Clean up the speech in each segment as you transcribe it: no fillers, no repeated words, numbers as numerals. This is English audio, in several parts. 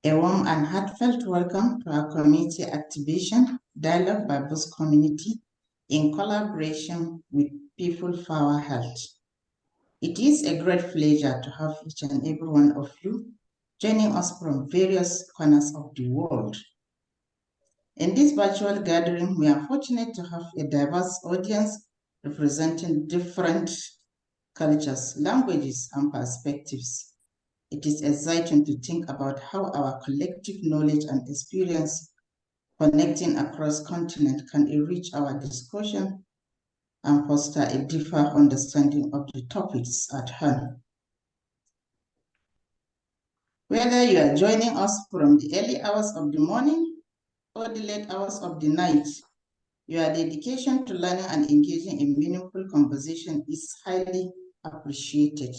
A warm and heartfelt welcome to our community activation dialogue by BOS community in collaboration with People for Our Health. It is a great pleasure to have each and every one of you joining us from various corners of the world. In this virtual gathering, we are fortunate to have a diverse audience representing different cultures, languages, and perspectives. It is exciting to think about how our collective knowledge and experience connecting across continents can enrich our discussion and foster a deeper understanding of the topics at hand. Whether you are joining us from the early hours of the morning or the late hours of the night, your dedication to learning and engaging in meaningful conversation is highly appreciated.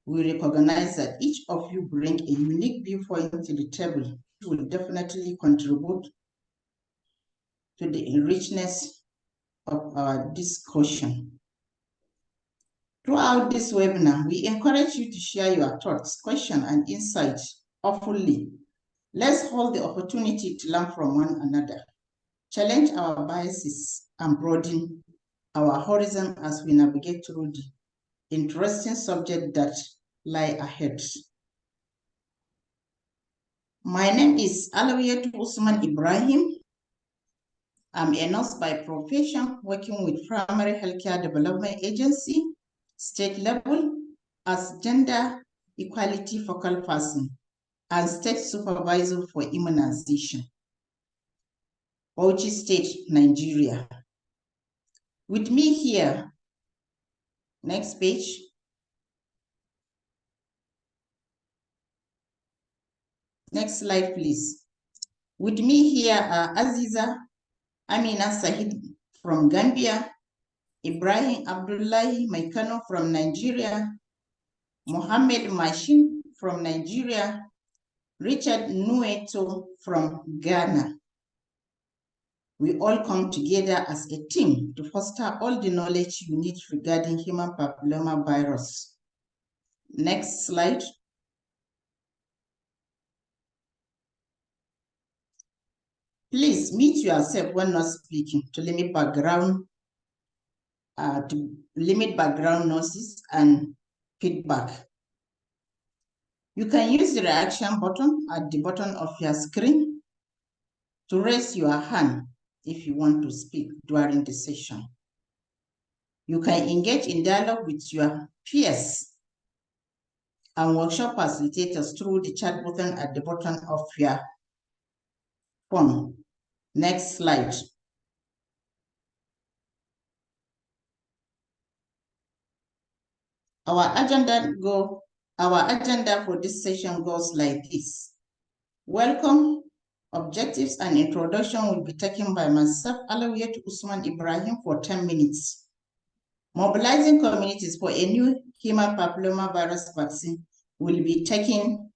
We recognize that each of you bring a unique viewpoint to the table, which will definitely contribute to the richness of our discussion. Throughout this webinar, we encourage you to share your thoughts, questions, and insights openly. Let's hold the opportunity to learn from one another, challenge our biases, and broaden our horizon as we navigate through the interesting subject that lie ahead. My name is Alawiyatu Usman Ibrahim. I'm a nurse by profession working with Primary Healthcare Development Agency, state level, as gender equality focal person and state supervisor for immunization, Bauchi State, Nigeria. With me here, next page. Next slide, please. With me here are Aziza Amina Sahid from Gambia, Ibrahim Abdullahi Maikano from Nigeria, Mohammed Mashin from Nigeria, Richard Nueto from Ghana. We all come together as a team to foster all the knowledge you need regarding human papillomavirus. Next slide. Please mute yourself when not speaking to limit background noises and feedback. You can use the reaction button at the bottom of your screen to raise your hand if you want to speak during the session. You can engage in dialogue with your peers and workshop facilitators through the chat button at the bottom of your phone. Next slide. Our agenda for this session goes like this. Welcome, objectives, and introduction will be taken by myself, Alawiyatu Usman Ibrahim, for 10 minutes. Mobilizing communities for a new human papillomavirus vaccine will be taken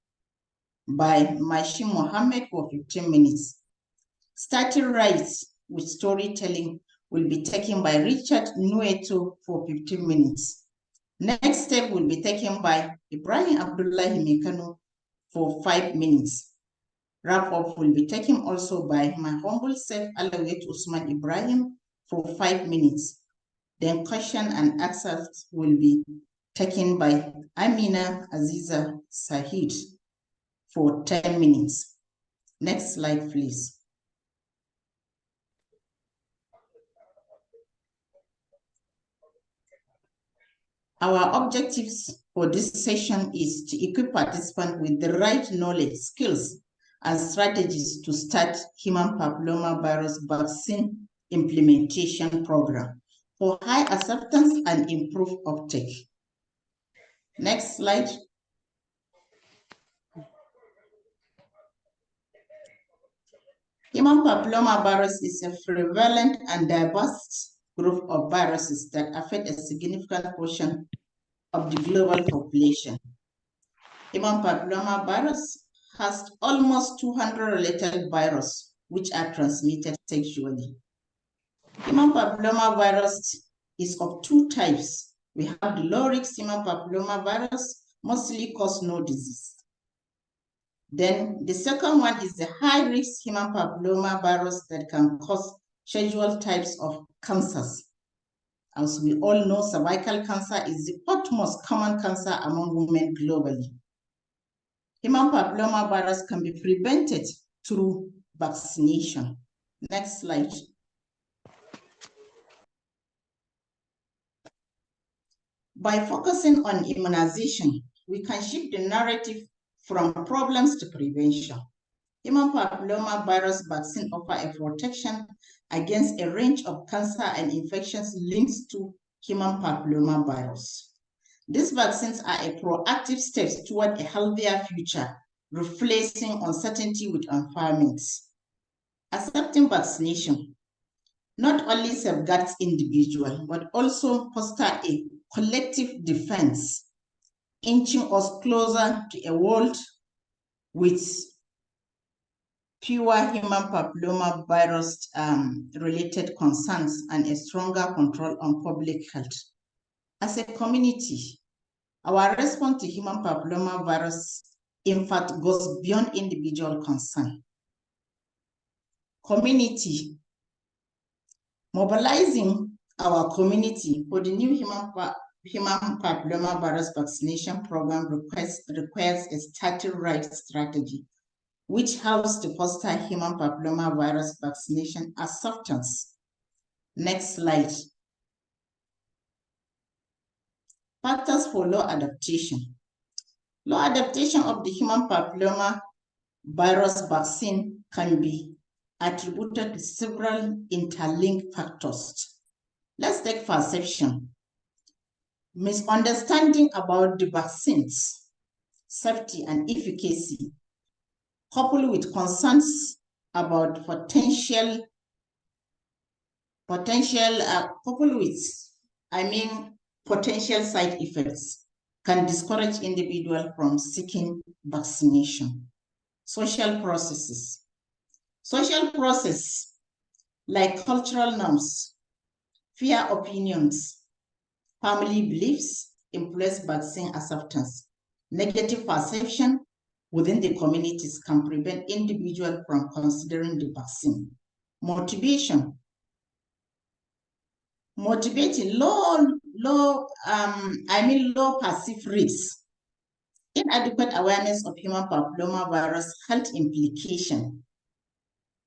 by Mashim Mohammed for 15 minutes. Starting rights with storytelling will be taken by Richard Nueto for 15 minutes. Next step will be taken by Ibrahim Abdullahi Mekano for 5 minutes. Wrap up will be taken also by my humble self, Alawiyatu Usman Ibrahim, for 5 minutes. Then question and answers will be taken by Amina Aziza Sahid for 10 minutes. Next slide, please. Our objectives for this session is to equip participants with the right knowledge, skills, and strategies to start human papillomavirus vaccine implementation program for high acceptance and improved uptake. Next slide. Human papillomavirus is a prevalent and diverse group of viruses that affect a significant portion of the global population. Human papillomavirus has almost 200 related viruses which are transmitted sexually. Human papillomavirus is of two types. We have the low-risk human papillomavirus, mostly cause no disease. Then the second one is the high-risk human papillomavirus that can cause scheduled types of cancers. As we all know, cervical cancer is the fourth most common cancer among women globally. Human papillomavirus can be prevented through vaccination. Next slide. By focusing on immunization, we can shift the narrative from problems to prevention. Human papillomavirus vaccine offer a protection against a range of cancer and infections linked to human papillomavirus. These vaccines are a proactive step toward a healthier future, replacing uncertainty with empowerment. Accepting vaccination not only safeguards individuals, but also foster a collective defense, inching us closer to a world with fewer human papillomavirus related concerns and a stronger control on public health. As a community, our response to human papillomavirus, in fact, goes beyond individual concern. Community, mobilizing our community for the new human papillomavirus vaccination program requires a starting right strategy, which helps to foster human papillomavirus vaccination acceptance. Next slide. Factors for low adaptation. Low adaptation of the human papillomavirus vaccine can be attributed to several interlinked factors. Let's take perception. Misunderstanding about the vaccines, safety and efficacy, coupled with concerns about potential side effects can discourage individuals from seeking vaccination. Social processes. Social process like cultural norms, fear opinions, family beliefs influence vaccine acceptance. Negative perception within the communities can prevent individuals from considering the vaccine. Motivation. Motivating low perceived risks. Inadequate awareness of human papillomavirus health implication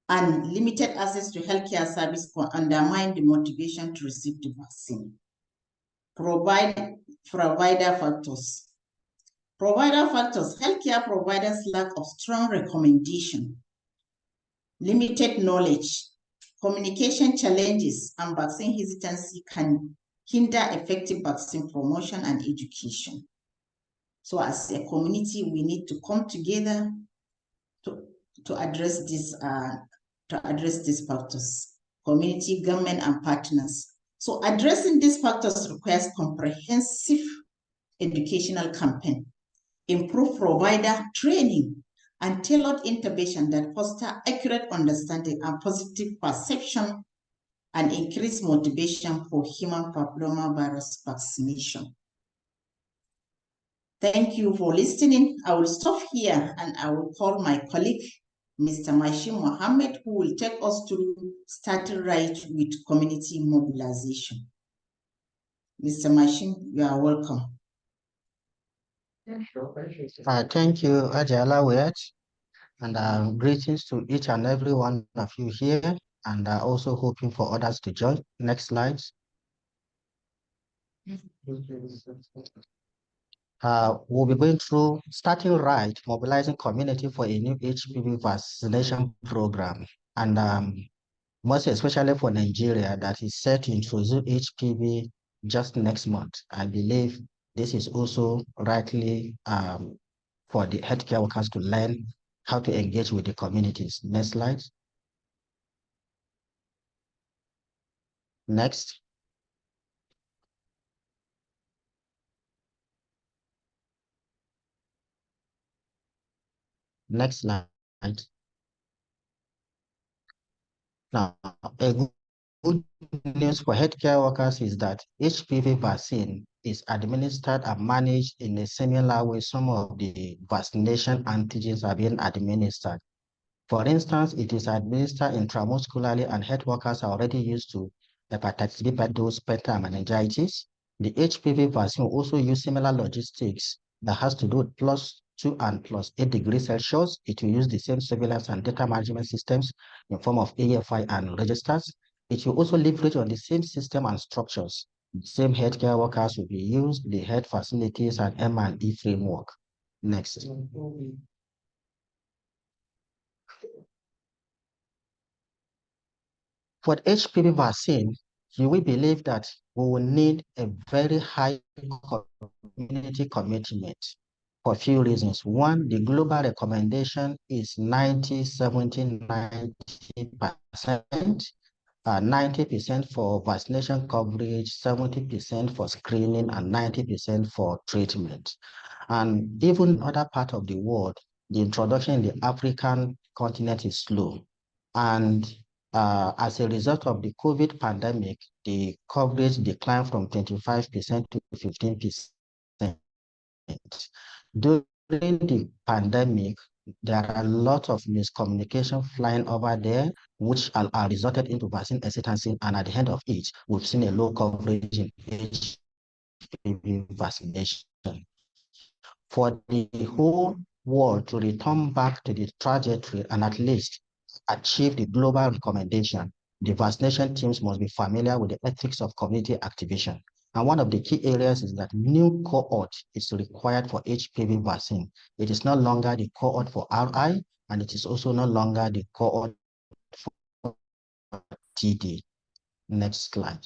and limited access to healthcare service can undermine the motivation to receive the vaccine. Provider factors. Provider factors, healthcare providers' lack of strong recommendation, limited knowledge, communication challenges, and vaccine hesitancy can hinder effective vaccine promotion and education. So as a community, we need to come together to address these factors, community, government, and partners. So addressing these factors requires comprehensive educational campaign, improve provider training, and tailored intervention that foster accurate understanding and positive perception and increase motivation for human papillomavirus vaccination. Thank you for listening. I will stop here and I will call my colleague, Mr. Mashim Mohammed, who will take us through starting right with community mobilization. Mr. Mashim, you are welcome. Thank you, Ajala Wet, and greetings to each and every one of you here, and also hoping for others to join. Next slides. We'll be going through starting right, mobilizing community for a new HPV vaccination program, and most especially for Nigeria that is set to introduce HPV just next month. I believe this is also rightly for the healthcare workers to learn how to engage with the communities. Next slide. Next. Next slide. Now, a good news for healthcare workers is that HPV vaccine is administered and managed in a similar way some of the vaccination antigens are being administered. For instance, it is administered intramuscularly and health workers are already used to hepatitis B, dose, penta, and meningitis. The HPV vaccine also use similar logistics that has to do with +2 and +8 degrees Celsius. It will use the same surveillance and data management systems in form of AFI and registers. It will also leverage on the same system and structures. The same healthcare workers will be used, the health facilities and M&E framework. Next. For the HPV vaccine, you will believe that we will need a very high community commitment for a few reasons. One, the global recommendation is 90, 70, 90%. 90% for vaccination coverage, 70% for screening, and 90% for treatment. And even in other parts of the world, the introduction in the African continent is slow. And as a result of the COVID pandemic, the coverage declined from 25% to 15%. During the pandemic, there are a lot of miscommunication flying over there, which are resulted into vaccine hesitancy, and at the end of it, we've seen a low coverage in HPV vaccination. For the whole world to return back to the trajectory and at least achieve the global recommendation, the vaccination teams must be familiar with the ethics of community activation. And one of the key areas is that new cohort is required for HPV vaccine. It is no longer the cohort for RI, and it is also no longer the cohort for TD. Next slide.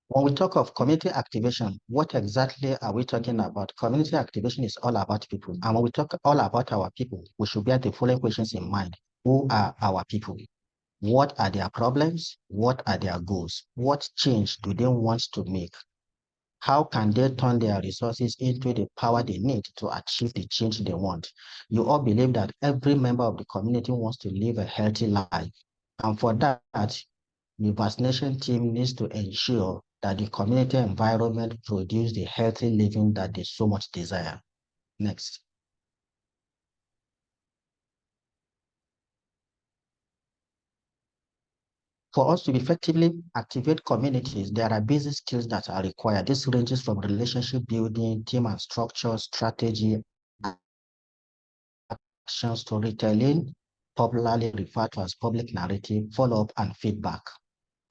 When we talk of community activation, what exactly are we talking about? Community activation is all about people. And when we talk all about our people, we should bear the following questions in mind. Who are our people? What are their problems? What are their goals? What change do they want to make? How can they turn their resources into the power they need to achieve the change they want? You all believe that every member of the community wants to live a healthy life. And for that, the vaccination team needs to ensure that the community environment produce the healthy living that they so much desire. Next. For us to effectively activate communities, there are basic skills that are required. This ranges from relationship building, team and structure, strategy, action storytelling, popularly referred to as public narrative, follow-up, and feedback.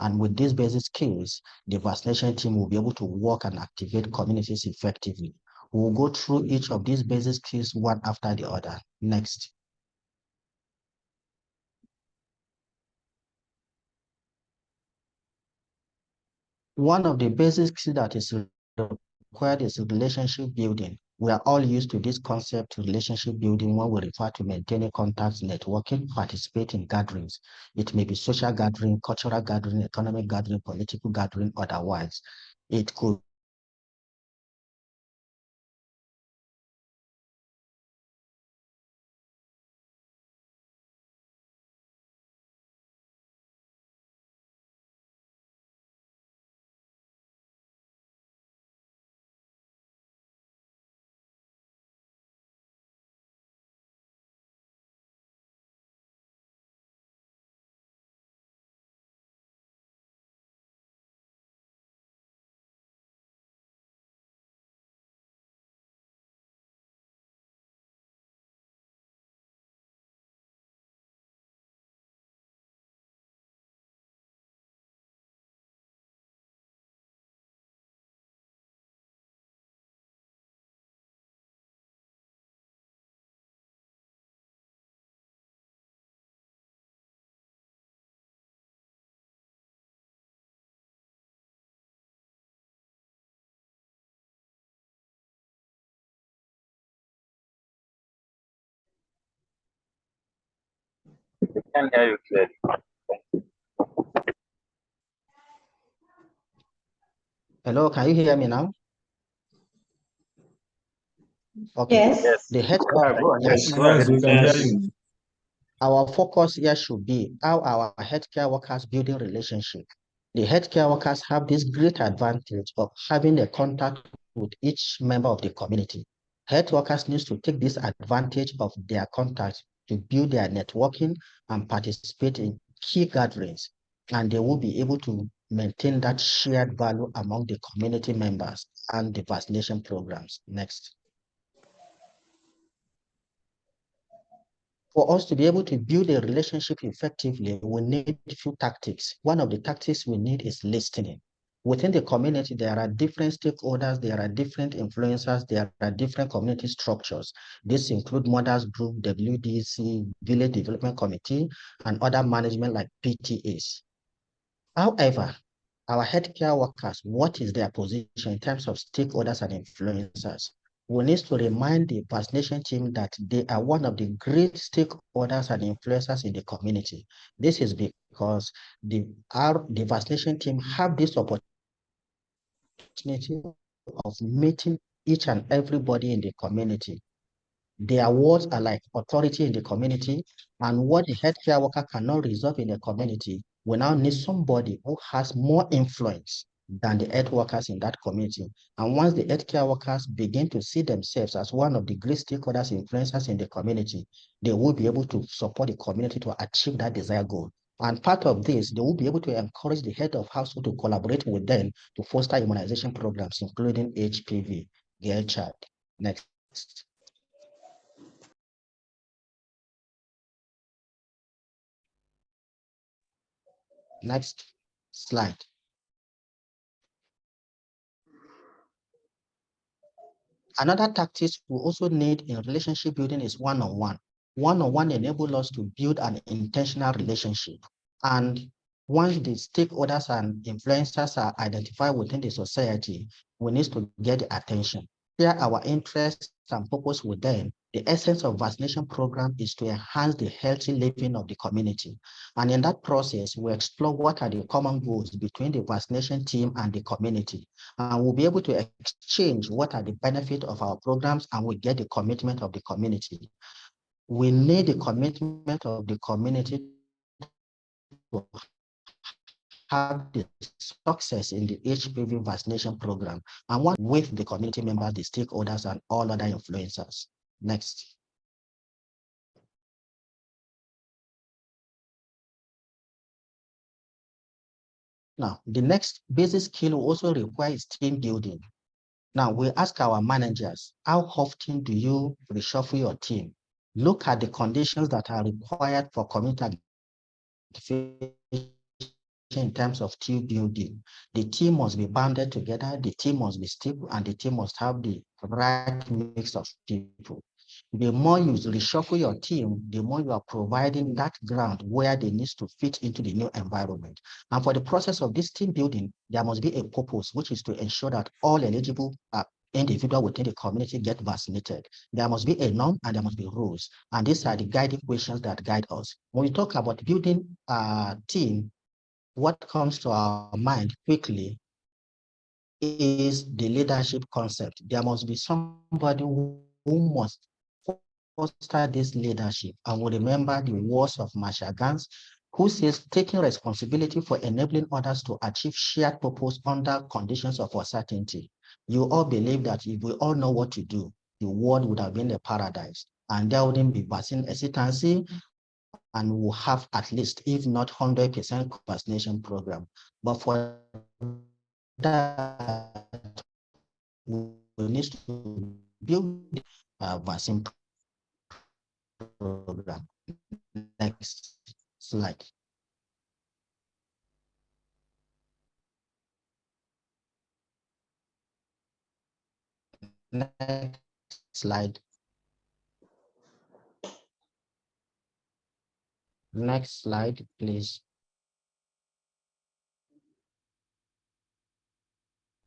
And with these basic skills, the vaccination team will be able to work and activate communities effectively. We'll go through each of these basic skills one after the other. Next. One of the basic skills that is required is relationship building. We are all used to this concept of relationship building when we refer to maintaining contacts, networking, participate in gatherings. It may be social gathering, cultural gathering, economic gathering, political gathering, otherwise. It could Can hear you clearly. Hello, can you hear me now? Okay. Yes. The head Yeah, go ahead. yes. Go ahead. Yes, we We can can hear hear you. you. Our focus here should be how our healthcare workers building relationship. The healthcare workers have this great advantage of having a contact with each member of the community. Health workers need to take this advantage of their contacts to build their networking and participate in key gatherings, and they will be able to maintain that shared value among the community members and the vaccination programs. Next. For us to be able to build a relationship effectively, we need a few tactics. One of the tactics we need is listening. Within the community, there are different stakeholders, there are different influencers, there are different community structures. This include mothers group, WDC, village development committee, and other management like PTAs. However, our healthcare workers, what is their position in terms of stakeholders and influencers? We need to remind the vaccination team that they are one of the great stakeholders and influencers in the community. This is because the vaccination team have this opportunity of meeting each and everybody in the community. Their words are like authority in the community, and what the healthcare worker cannot resolve in the community, we now need somebody who has more influence than the health workers in that community. And once the healthcare workers begin to see themselves as one of the great stakeholders, influencers in the community, they will be able to support the community to achieve that desired goal. And part of this, they will be able to encourage the head of household to collaborate with them to foster immunization programs, including HPV, girl child. Next. Next slide. Another tactics we also need in relationship building is one-on-one. One-on-one enables us to build an intentional relationship. And once the stakeholders and influencers are identified within the society, we need to get the attention. Share our interests and purpose with them. The essence of vaccination program is to enhance the healthy living of the community. And in that process, we explore what are the common goals between the vaccination team and the community. And we'll be able to exchange what are the benefits of our programs, and we get the commitment of the community. We need the commitment of the community to have the success in the HPV vaccination program, and one with the community members, the stakeholders, and all other influencers. Next. Now, the next basic skill we also requires team building. Now, we ask our managers, how often do you reshuffle your team? Look at the conditions that are required for community in terms of team building. The team must be bounded together, the team must be stable, and the team must have the right mix of people. The more you reshuffle your team, the more you are providing that ground where they need to fit into the new environment. And for the process of this team building, there must be a purpose, which is to ensure that all eligible individuals within the community get vaccinated. There must be a norm and there must be rules. And these are the guiding questions that guide us. When we talk about building a team, what comes to our mind quickly is the leadership concept. There must be somebody who must foster this leadership. And we remember the words of Marshall Gans, who says taking responsibility for enabling others to achieve shared purpose under conditions of uncertainty. You all believe that if we all know what to do, the world would have been a paradise, and there wouldn't be vaccine hesitancy, and we'll have at least, if not 100% vaccination program. But for that, we need to build a vaccine program. Next slide. Next slide. Next slide, please.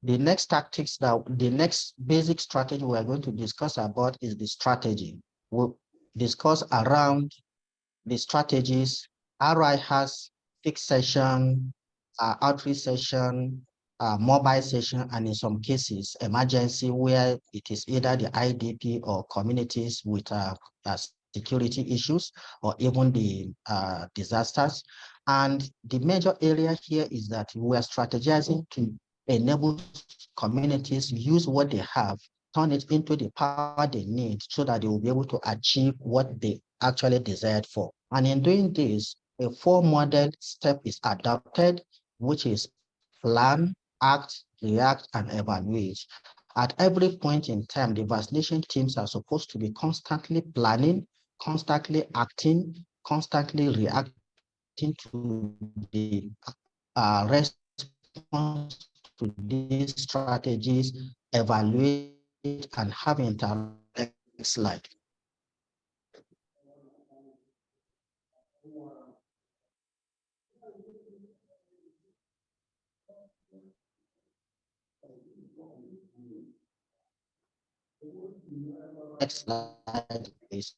The next tactics the next basic strategy we are going to discuss about is the strategy. We'll discuss around the strategies. RI has fixed session, outreach session, mobile session, and in some cases, emergency, where it is either the IDP or communities with security issues or even the disasters. And the major area here is that we are strategizing to enable communities use what they have, turn it into the power they need so that they will be able to achieve what they actually desired for. And in doing this, a four-model step is adopted, which is plan, act, react, and evaluate. At every point in time, the vaccination teams are supposed to be constantly planning, constantly acting, constantly reacting to the response to these strategies, evaluate, and have interaction. Next slide. Next slide, please.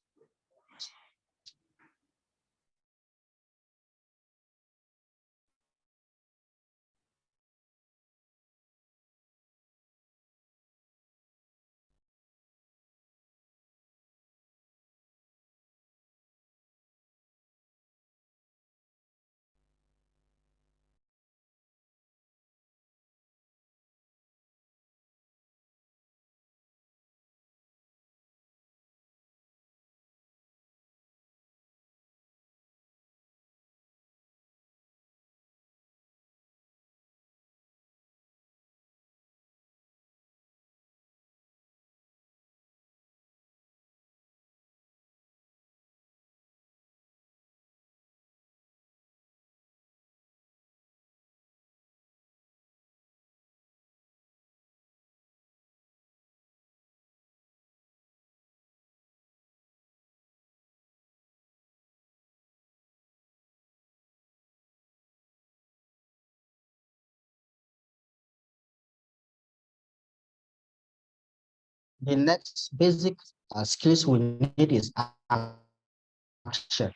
The next basic skills we need is action.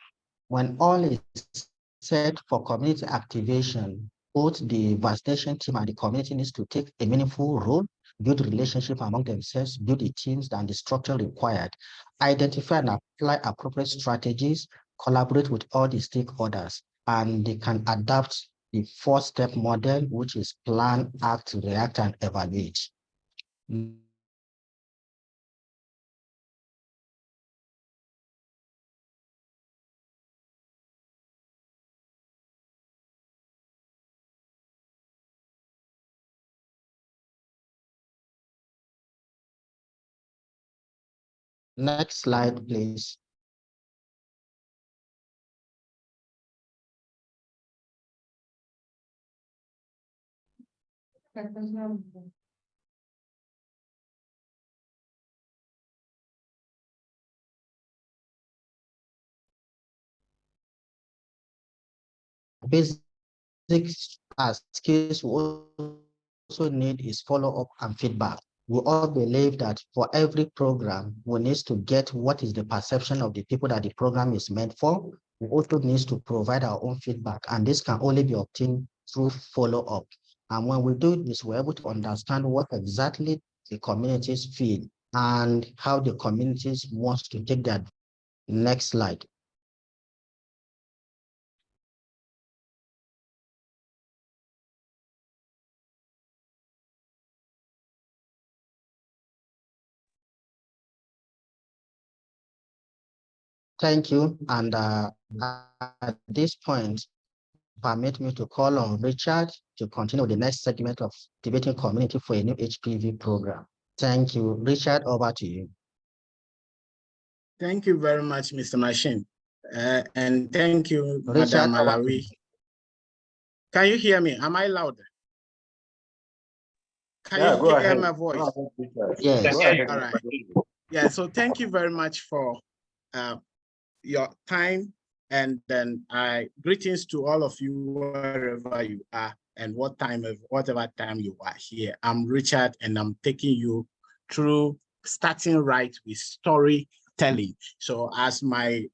When all is set for community activation, both the vaccination team and the community needs to take a meaningful role, build relationship among themselves, build the teams and the structure required, identify and apply appropriate strategies, collaborate with all the stakeholders, and they can adapt the four-step model, which is plan, act, react, and evaluate. Next slide, please. Basic skills we also need is follow-up and feedback. We all believe that for every program, we need to get what is the perception of the people that the program is meant for. We also need to provide our own feedback, and this can only be obtained through follow-up. And when we do this, we're able to understand what exactly the communities feel and how the communities want to take that. Next slide. Thank you. And at this point, permit me to call on Richard to continue the next segment of debating community for a new HPV program. Thank you. Richard, over to you. Thank you very much, Mr. Machine. And thank you, Richard, Madam Malawi. Can you hear me? Am I loud? Can you hear my voice? Yes. All right. Yeah, so thank you very much for your time. And then greetings to all of you wherever you are and whatever time you are here. I'm Richard and I'm taking you through starting right with storytelling. So as my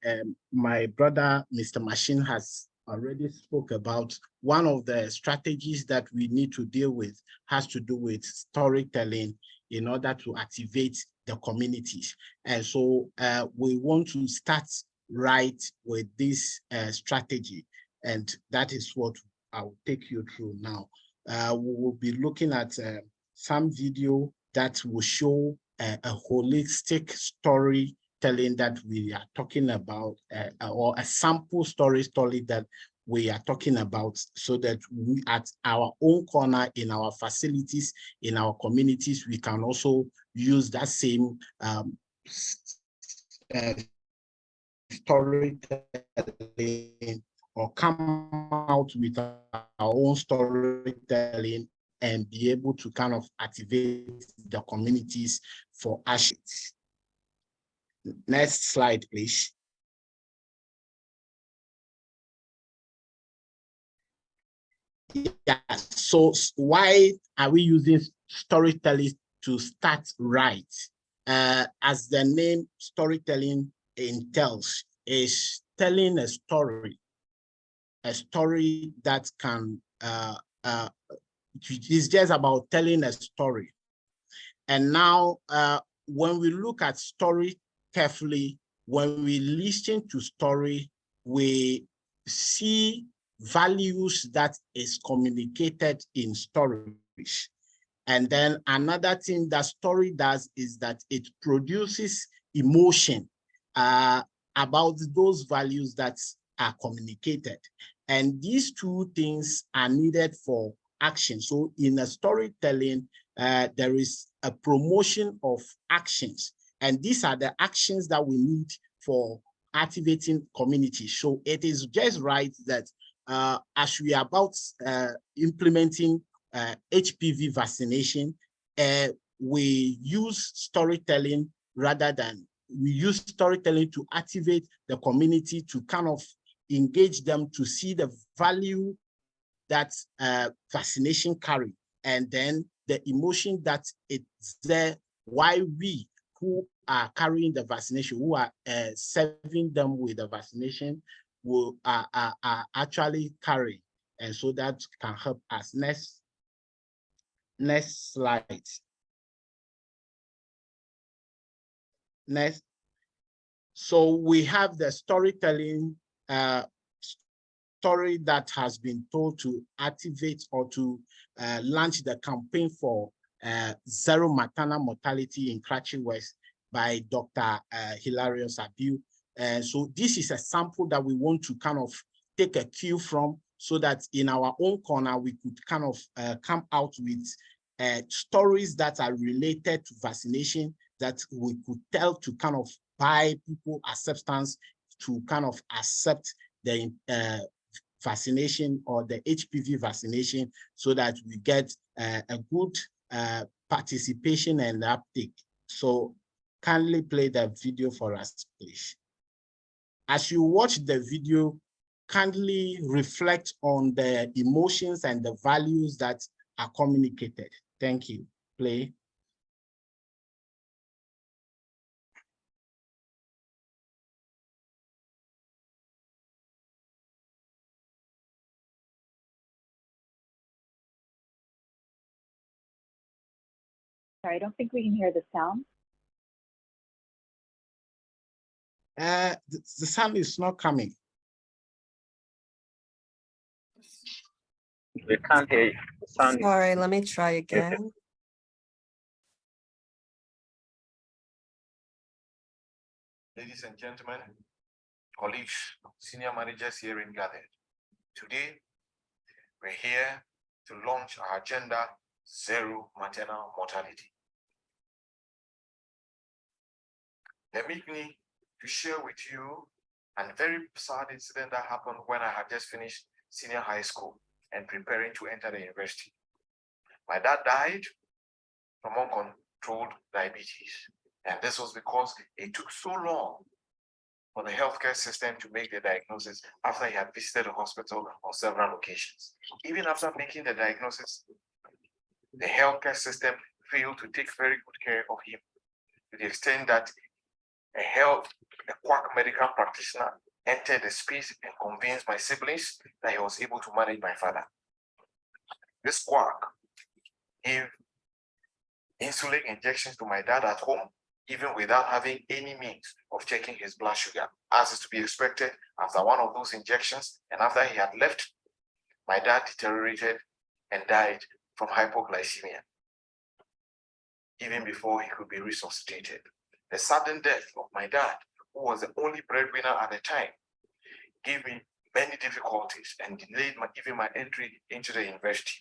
my brother, Mr. Machine, has already spoke about, one of the strategies that we need to deal with has to do with storytelling in order to activate the communities. And so we want to start right with this strategy. And that is what I'll take you through now. We will be looking at some video that will show a holistic storytelling that we are talking about, or a sample story that we are talking about, so that we, at our own corner, in our facilities, in our communities, we can also use that same storytelling, or come out with our own storytelling and be able to kind of activate the communities for actions. Next slide, please. Yeah, so why are we using storytelling to start right? As the name storytelling entails, is telling a story that can, it's just about telling a story. And now, when we look at story carefully, when we listen to story, we see values that is communicated in stories. And then another thing that story does is that it produces emotion about those values that are communicated. And these two things are needed for action. So in a storytelling, there is a promotion of actions. And these are the actions that we need for activating communities. So it is just right that as we are about implementing HPV vaccination, we use storytelling rather than, we use storytelling to activate the community, to kind of engage them to see the value that vaccination carry, and then the emotion that it's there, why we who are carrying the vaccination, who are serving them with the vaccination, will are actually carrying. And so that can help us. Next slide. Next. So we have the storytelling story that has been told to activate or to launch the campaign for zero maternal mortality in Karachi West by Dr. Hilarious Abiu. So this is a sample that we want to kind of take a cue from, so that in our own corner, we could kind of come out with stories that are related to vaccination, that we could tell to kind of buy people acceptance to kind of accept the vaccination or the HPV vaccination, so that we get a good participation and uptake. So kindly play the video for us, please. As you watch the video, kindly reflect on the emotions and the values that are communicated. Thank you. Play. Sorry, I don't think we can hear the sound. The sound is not coming. We can't hear you. The sound Sorry, let me try again. Ladies and gentlemen, colleagues, senior managers here in gathered. Today, we're here to launch our agenda, Zero Maternal Mortality. Permit me to share with you a very sad incident that happened when I had just finished senior high school and preparing to enter the university. My dad died from uncontrolled diabetes. And this was because it took so long for the healthcare system to make the diagnosis after he had visited the hospital on several occasions. Even after making the diagnosis, the healthcare system failed to take very good care of him, to the extent that a quack medical practitioner entered the space and convinced my siblings that he was able to manage my father. This quack gave insulin injections to my dad at home, even without having any means of checking his blood sugar, as is to be expected after one of those injections. And after he had left, my dad deteriorated and died from hypoglycemia, even before he could be resuscitated. The sudden death of my dad, who was the only breadwinner at the time, gave me many difficulties and delayed even my entry into the university.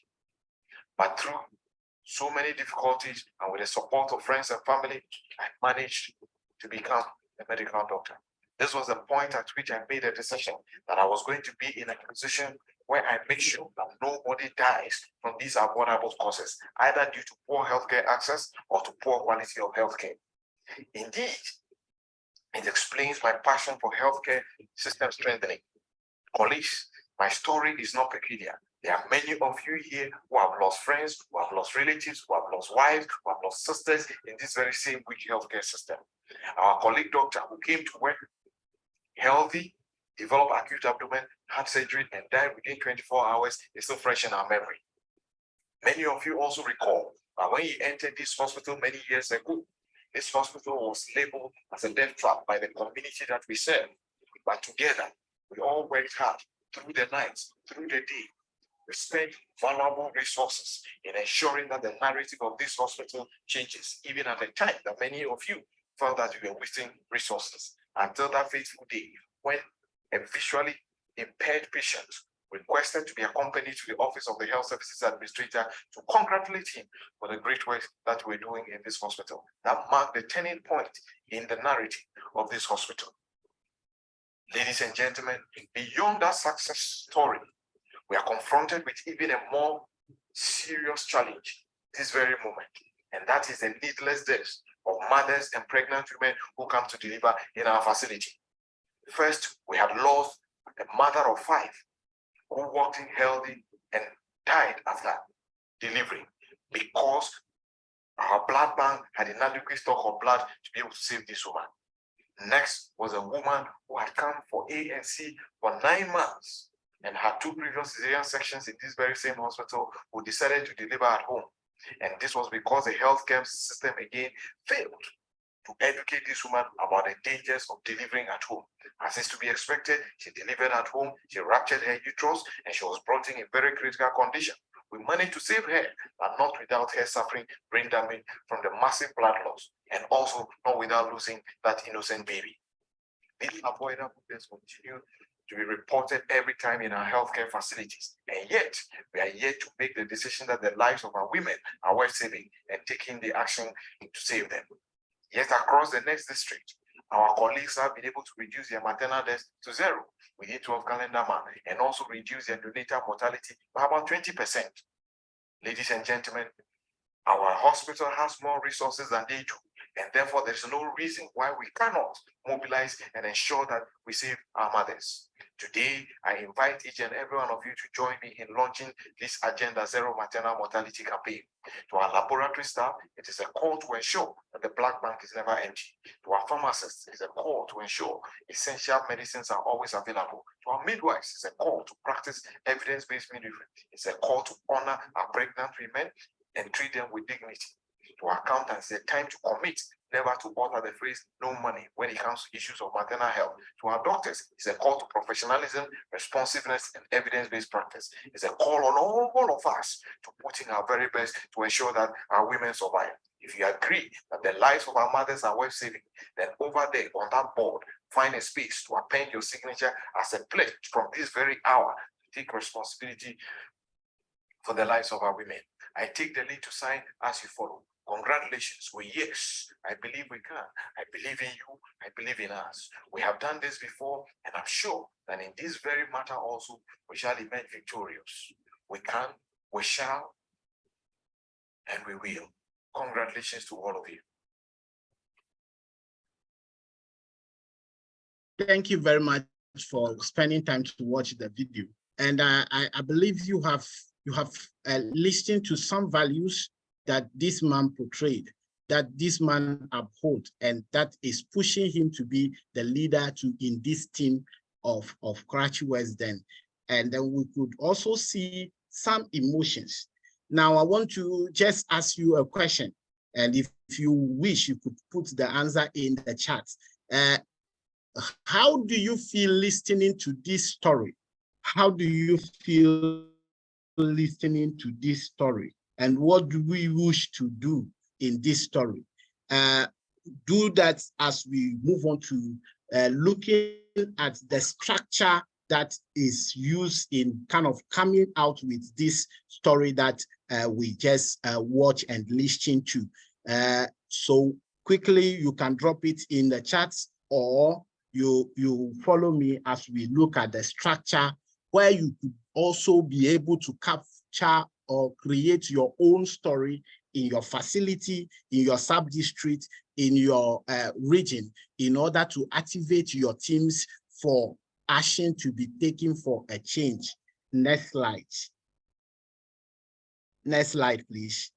But through so many difficulties and with the support of friends and family, I managed to become a medical doctor. This was the point at which I made a decision that I was going to be in a position where I make sure that nobody dies from these avoidable causes, either due to poor healthcare access or to poor quality of healthcare. Indeed, it explains my passion for healthcare system strengthening. Colleagues, my story is not peculiar. There are many of you here who have lost friends, who have lost relatives, who have lost wives, who have lost sisters in this very same weak healthcare system. Our colleague doctor who came to work healthy, developed acute abdomen, had surgery, and died within 24 hours is still fresh in our memory. Many of you also recall that when he entered this hospital many years ago, this hospital was labeled as a death trap by the community that we serve. But together, we all worked hard through the nights, through the day. We spent valuable resources in ensuring that the narrative of this hospital changes, even at the time that many of you felt that we were wasting resources, until that fateful day when a visually impaired patient requested to be accompanied to the office of the Health Services Administrator to congratulate him for the great work that we're doing in this hospital. That marked the turning point in the narrative of this hospital. Ladies and gentlemen, beyond that success story, we are confronted with even a more serious challenge this very moment, and that is the needless deaths of mothers and pregnant women who come to deliver in our facility. First, we had lost a mother of 5 who walked in healthy and died after delivery because our blood bank had inadequate stock of blood to be able to save this woman. Next was a woman who had come for ANC for 9 months and had 2 previous cesarean sections in this very same hospital, who decided to deliver at home. And this was because the healthcare system again failed to educate this woman about the dangers of delivering at home. As is to be expected, she delivered at home, she ruptured her uterus, and she was brought in very critical condition. We managed to save her, but not without her suffering brain damage from the massive blood loss, and also not without losing that innocent baby. These avoidable deaths continue to be reported every time in our healthcare facilities, and yet we are yet to make the decision that the lives of our women are worth saving and taking the action to save them. Yet across the next district, our colleagues have been able to reduce their maternal deaths to 0 within 12 calendar months, and also reduce their neonatal mortality by about 20%. Ladies and gentlemen, our hospital has more resources than they do, and therefore there's no reason why we cannot mobilize and ensure that we save our mothers. Today, I invite each and every one of you to join me in launching this Agenda Zero Maternal Mortality campaign. To our laboratory staff, it is a call to ensure that the blood bank is never empty. To our pharmacists, it is a call to ensure essential medicines are always available. To our midwives, it's a call to practice evidence-based midwifery. It's a call to honor our pregnant women and treat them with dignity. To our accountants, it's a time to commit never to utter the phrase no money when it comes to issues of maternal health. To our doctors, it's a call to professionalism, responsiveness, and evidence-based practice. It's a call on all of us to put in our very best to ensure that our women survive. If you agree that the lives of our mothers are worth saving, then over there on that board, find a space to append your signature as a pledge from this very hour to take responsibility for the lives of our women. I take the lead to sign as you follow. Congratulations. Well, yes, I believe we can. I believe in you. I believe in us. We have done this before, and I'm sure that in this very matter also, we shall emerge victorious. We can, we shall, and we will. Congratulations to all of you. Thank you very much for spending time to watch the video. And I believe you have listened to some values that this man portrayed, that this man upholds, and that is pushing him to be the leader in this team Karachi West then. And then we could also see some emotions. Now, I want to just ask you a question. And if you wish, you could put the answer in the chat. How do you feel listening to this story? How do you feel listening to this story? And what do we wish to do in this story? Do that as we move on to looking at the structure that is used in kind of coming out with this story that we just watch and listen to. So quickly, you can drop it in the chat, or you follow me as we look at the structure, where you could also be able to capture or create your own story in your facility, in your sub-district, in your region, in order to activate your teams for action to be taken for a change. Next slide. Next slide, please.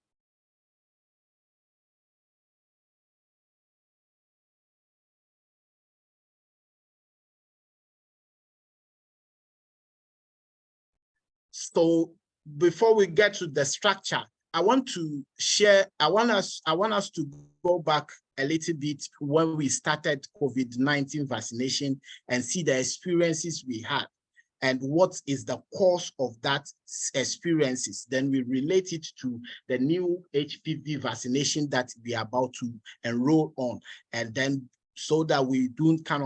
So before we get to the structure, I want to share, I want us to go back a little bit when we started COVID-19 vaccination and see the experiences we had and what is the cause of that experiences. Then we relate it to the new HPV vaccination that we are about to enroll on. And then so that we don't kind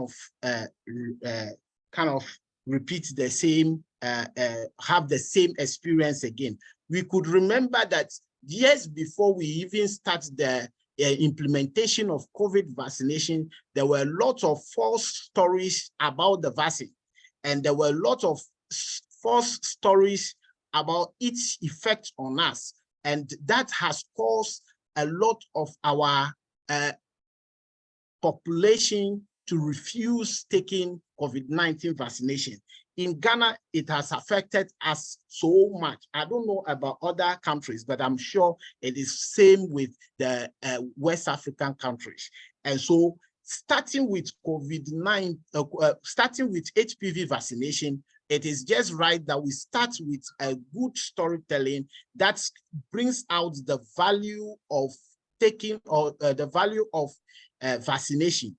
of repeat the same, have the same experience again. We could remember that years before we even start the implementation of COVID vaccination, there were lots of false stories about the vaccine. And there were a lot of false stories about its effect on us. And that has caused a lot of our population to refuse taking COVID-19 vaccination. In Ghana, it has affected us so much. I don't know about other countries, but I'm sure it is same with the West African countries. And so starting with COVID-19, starting with HPV vaccination, it is just right that we start with a good storytelling that brings out the value of taking, or the value of vaccination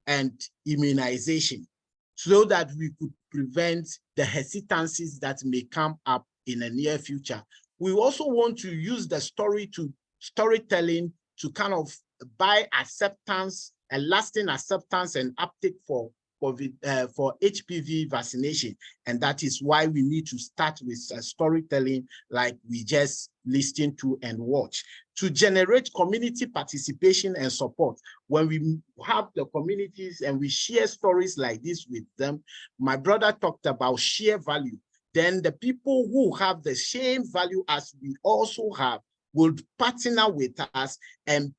and immunization, so that we could prevent the hesitancies that may come up in the near future. We also want to use the storytelling to kind of buy acceptance, a lasting acceptance and uptake for HPV vaccination. And that is why we need to start with storytelling like we just listened to and watch, to generate community participation and support. When we have the communities and we share stories like this with them, my brother talked about share value, then the people who have the same value as we also have will partner with us and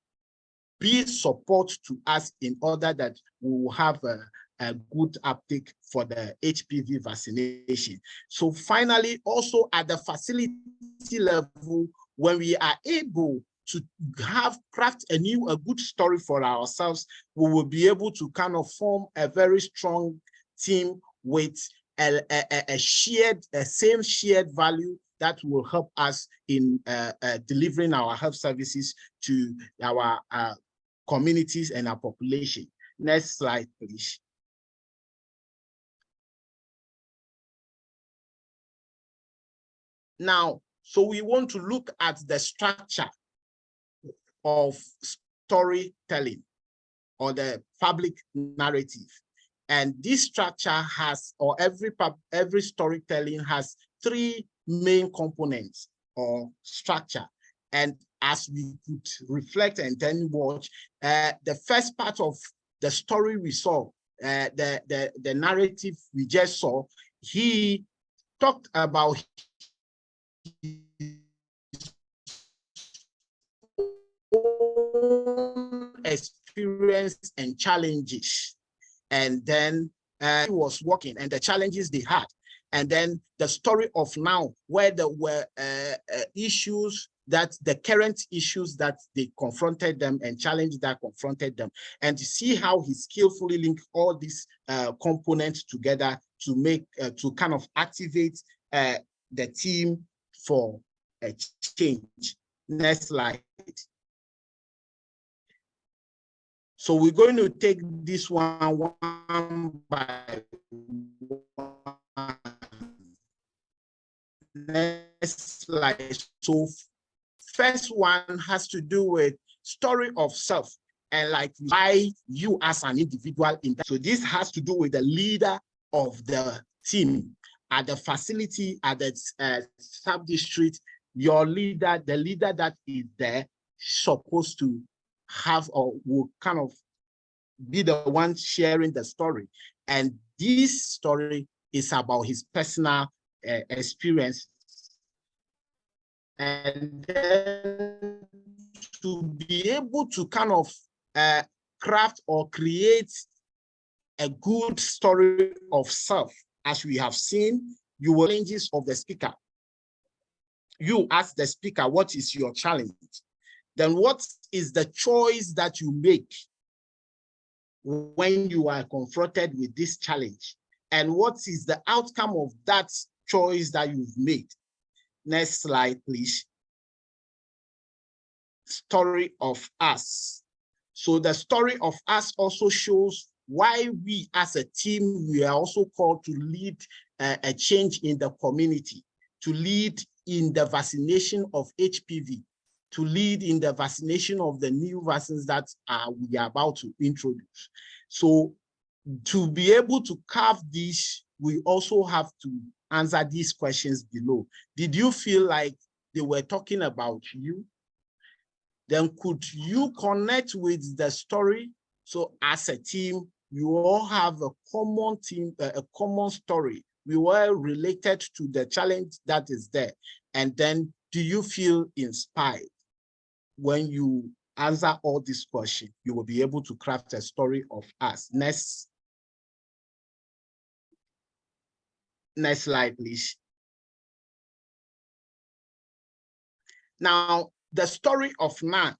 be support to us in order that we will have a good uptake for the HPV vaccination. So finally, also at the facility level, when we are able to craft a good story for ourselves, we will be able to kind of form a very strong team with a same shared value that will help us in delivering our health services to our communities and our population. Next slide, please. Now, so we want to look at the structure of storytelling or the public narrative. And this structure has, or every storytelling has three main components or structure. And as we could reflect and then watch, the first part of the story we saw, the narrative we just saw, he talked about his own experience and challenges. And then he was working and the challenges they had. and then the story of now, where there were issues, that the current issues that they confronted them and challenges that confronted them, and to see how he skillfully linked all these components together to make to kind of activate the team for a change. Next slide. So we're going to take this one by one. Next slide. So first one has to do with story of self and like why you as an individual in that. So this has to do with the leader of the team at the facility, at the sub-district. Your leader, the leader that is there, supposed to have or will kind of be the one sharing the story. And this story is about his personal experience. And then to be able to kind of craft or create a good story of self, as we have seen, you will challenges of the speaker. You ask the speaker, what is your challenge? Then what is the choice that you make when you are confronted with this challenge? And what is the outcome of that choice that you've made? Next slide, please. Story of us. So the story of us also shows why we as a team, we are also called to lead a change in the community, to lead in the vaccination of HPV, to lead in the vaccination of the new vaccines that we are about to introduce. So to be able to carve this, we also have to answer these questions below. Did you feel like they were talking about you? Then could you connect with the story? So as a team, you all have a common team, a common story. We were related to the challenge that is there. And then do you feel inspired? When you answer all these questions, you will be able to craft a story of us. Next slide, please. Now, the story of man.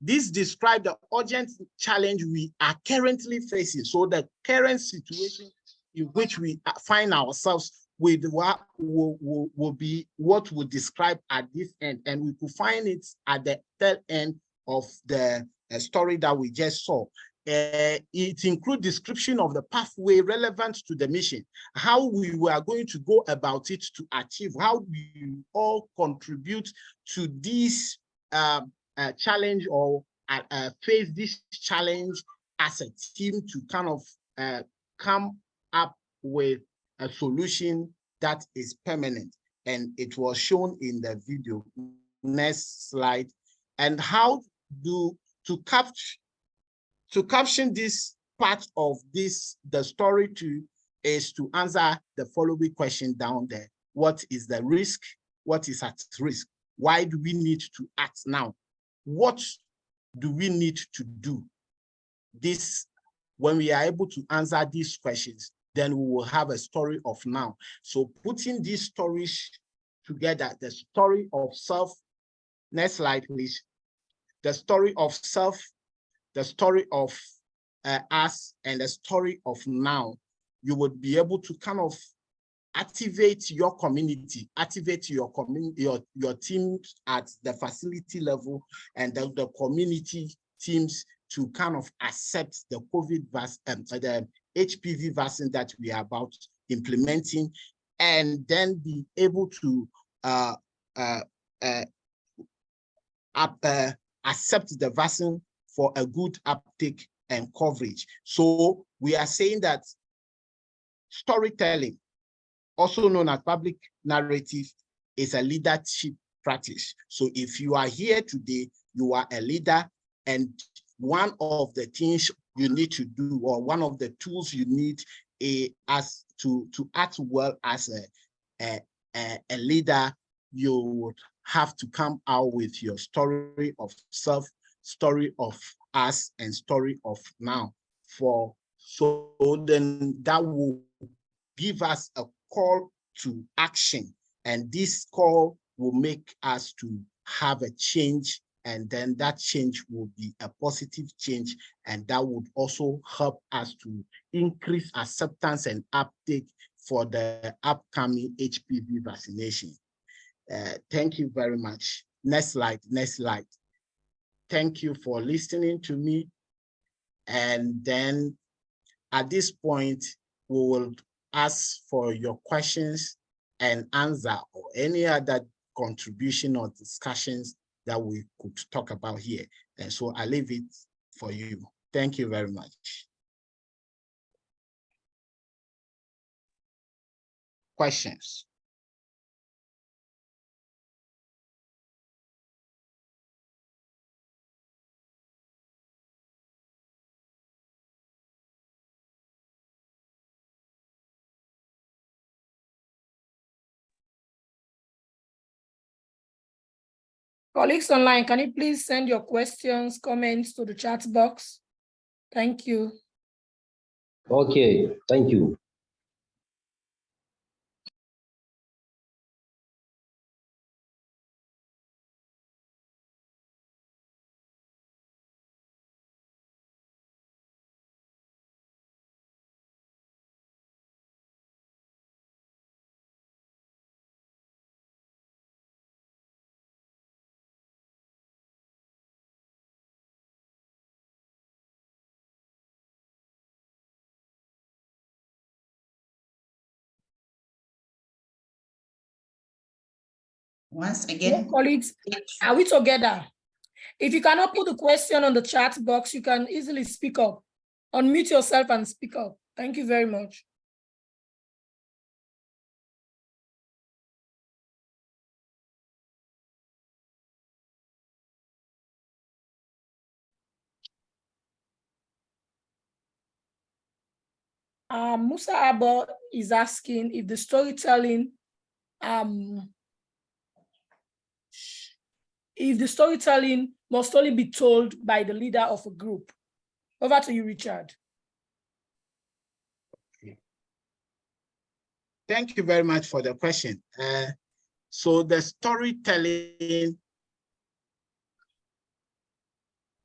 This describes the urgent challenge we are currently facing. So the current situation in which we find ourselves with what will be what we describe at this end. And we could find it at the third end of the story that we just saw. It includes description of the pathway relevant to the mission, how we were going to go about it to achieve, how we all contribute to this challenge or face this challenge as a team to kind of come up with a solution that is permanent. And it was shown in the video. Next slide. And how to caption this part of this, the story too, is to answer the following question down there. What is the risk? What is at risk? Why do we need to act now? What do we need to do? This, when we are able to answer these questions, then we will have a story of now. So putting these stories together, the story of self, next slide, please. The story of self, the story of us, and the story of now, you would be able to kind of activate your community, activate your community, your teams at the facility level, and the community teams to kind of accept the COVID vaccine, the HPV vaccine that we are about implementing, and then be able to accept the vaccine for a good uptake and coverage. So we are saying that storytelling, also known as public narrative, is a leadership practice. So if you are here today, you are a leader, and one of the things you need to do, or one of the tools you need as to act well as a leader, you would have to come out with your story of self, story of us, and story of now. So then that will give us a call to action. And this call will make us to have a change, and then that change will be a positive change, and that would also help us to increase acceptance and uptake for the upcoming HPV vaccination. Thank you very much. Next slide, next slide. Thank you for listening to me. And then at this point, we will ask for your questions and answer, or any other contribution or discussions that we could talk about here. And so I leave it for you. Thank you very much. Questions? Colleagues online, can you please send your questions, comments to the chat box? Thank you. Okay, thank you. Once again, colleagues, are we together? If you cannot put the question on the chat box, you can easily speak up. Unmute yourself and speak up. Thank you very much. Musa Abba is asking if the storytelling must only be told by the leader of a group. Over to you, Richard. Thank you very much for the question. So the storytelling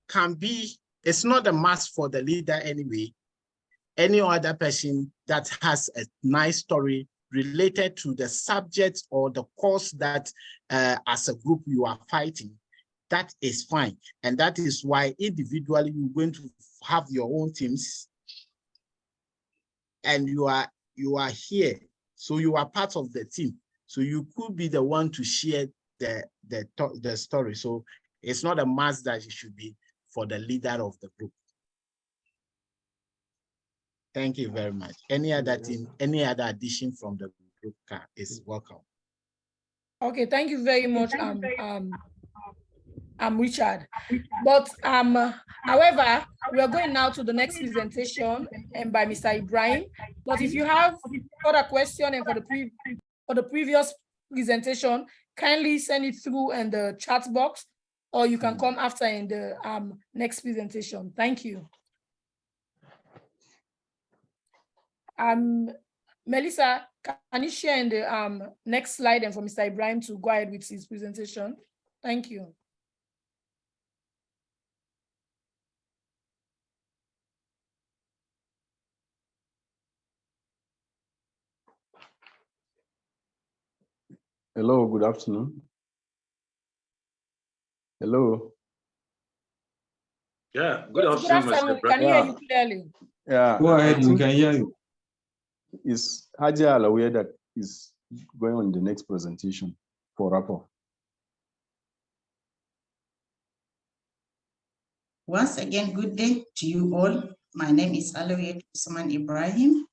can be, it's not a must for the leader anyway. Any other person that has a nice story related to the subject or the cause that as a group you are fighting, that is fine. And that is why individually you're going to have your own teams, and you are here. So you are part of the team. So you could be the one to share the story. So it's not a must that it should be for the leader of the group. Thank you very much. Any other team, any other addition from the group is welcome. Okay, thank you very much, Richard. But however, we are going now to the next presentation and by Mr. Ibrahim. But if you have further question and for the previous presentation, kindly send it through in the chat box, or you can come after in the next presentation. Thank you. Melissa, can you share in the next slide and for Mr. Ibrahim to go ahead with his presentation? Thank you. Hello, good afternoon. Hello. Yeah, good afternoon. Good afternoon. Can you hear you clearly? Yeah. Go ahead, we can hear you. Is Haja aware that is going on the next presentation for rapport? Once again, good day to you all. My name is Alawiyat Usman Ibrahim.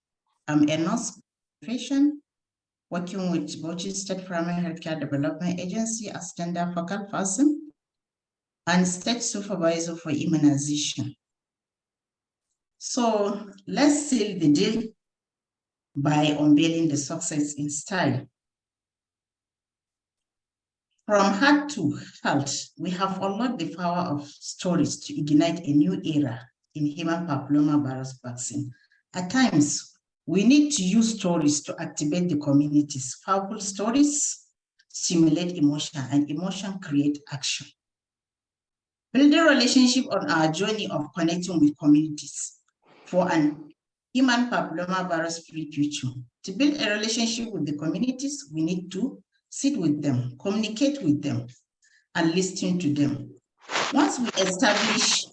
I'm a nurse profession working with Bauchi State Primary Healthcare Development Agency as tender focal person and state supervisor for immunization. So let's seal the deal by unveiling the success in style. From heart to health, we have unlocked the power of stories to ignite a new era in human papillomavirus vaccine. At times, We need to use stories to activate the communities. Powerful stories stimulate emotion, and emotion create action. Building relationship on our journey of connecting with communities for an human papillomavirus-free future. To build a relationship with the communities, we need to sit with them, communicate with them, and listen to them. Once we establish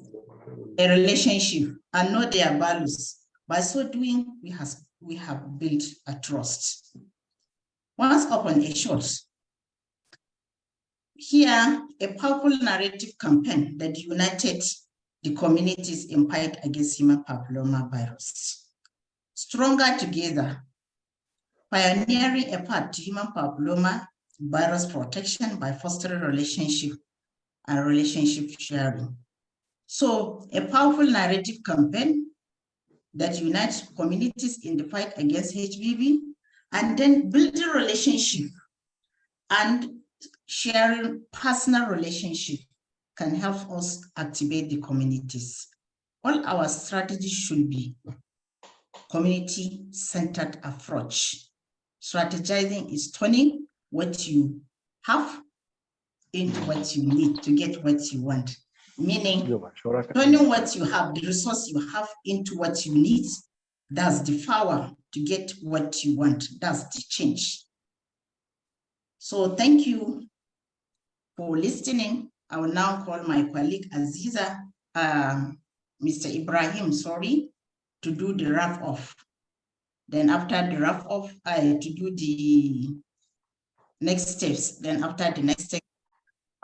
a relationship and know their values, by so doing, we have built a trust. Once upon a short, here, a powerful narrative campaign that united the communities in fight against human papillomavirus. Stronger Together, pioneering a path to human papilloma virus protection by fostering relationship and relationship sharing. So a powerful narrative campaign that unites communities in the fight against HPV, and then building relationship and sharing personal relationship can help us activate the communities. All our strategies should be community-centered approach. Strategizing is turning what you have into what you need to get what you want. Meaning, turning what you have, the resource you have, into what you need. That's the power to get what you want. That's the change. So thank you for listening. I will now call my colleague Aziza, Mr. Ibrahim, sorry, to do the wrap off. Then after the wrap off, to do the next steps. Then after the next step,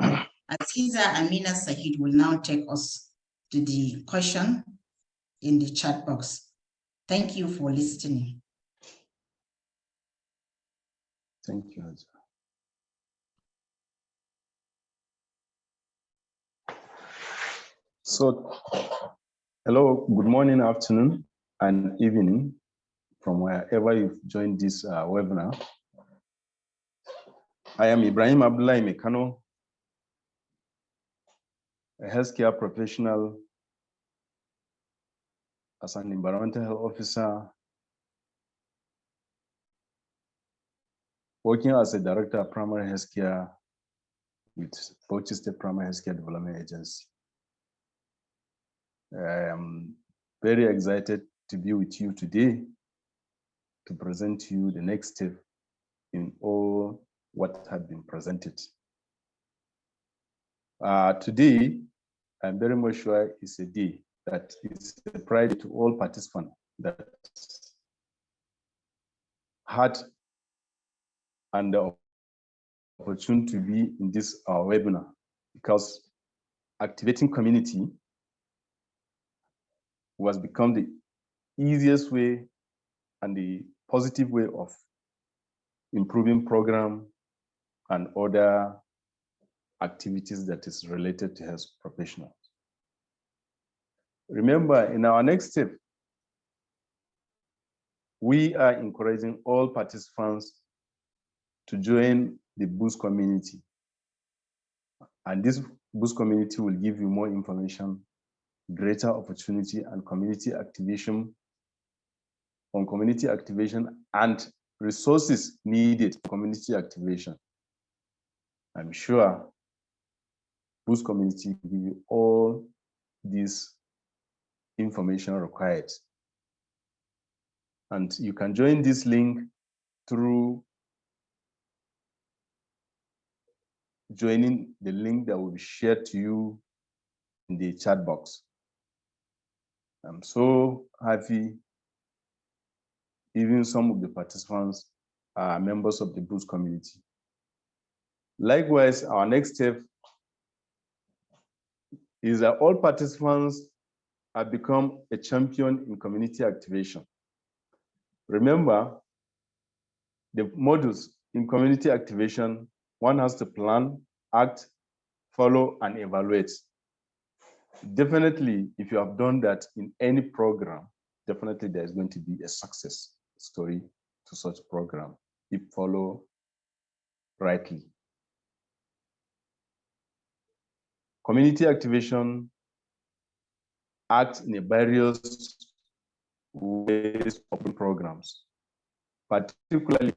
Aziza Amina Sahid will now take us to the question in the chat box. Thank you for listening. Thank you, Aziza. So, hello, good morning, afternoon, and evening from wherever you've joined this webinar. I am Ibrahim Abdullah Mekano, a healthcare professional as an environmental health officer, working as a director of primary healthcare with Bauchi State Primary Healthcare Development Agency. I am very excited to be with you today to present to you the next step in all what had been presented. Today, I'm very much sure it's a day that is a pride to all participants that had and the opportunity to be in this webinar, because activating community was become the easiest way and the positive way of improving program and other activities that is related to health professionals. Remember, in our next step, we are encouraging all participants to join the Boost community. And this Boost community will give you more information, greater opportunity, and community activation and resources needed for community activation. I'm sure Boost community will give you all this information required. And you can join this link through joining the link that will be shared to you in the chat box. I'm so happy even some of the participants are members of the Boost community. Likewise, our next step is that all participants have become a champion in community activation. Remember, the modules in community activation, one has to plan, act, follow, and evaluate. Definitely, if you have done that in any program, definitely there's going to be a success story to such program if follow rightly. Community activation acts in a various ways of programs, particularly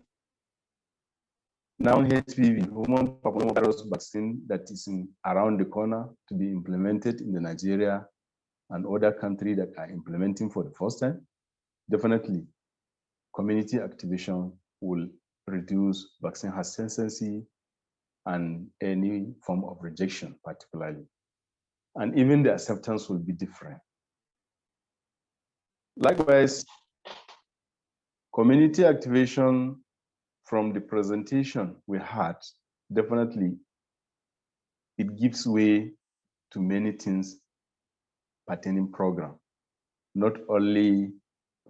now HPV, human papillomavirus vaccine that is around the corner to be implemented in the Nigeria and other countries that are implementing for the first time. Definitely, community activation will reduce vaccine hesitancy and any form of rejection, particularly. And even the acceptance will be different. Likewise, community activation from the presentation we had, definitely it gives way to many things pertaining program, not only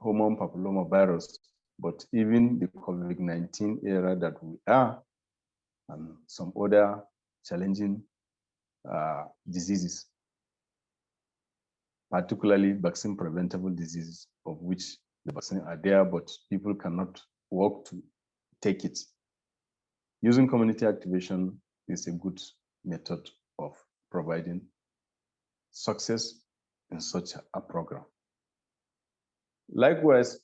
human papillomavirus, but even the COVID-19 era that we are, and some other challenging diseases, particularly vaccine preventable diseases, of which the vaccines are there, but people cannot work to take it. Using community activation is a good method of providing success in such a program. Likewise,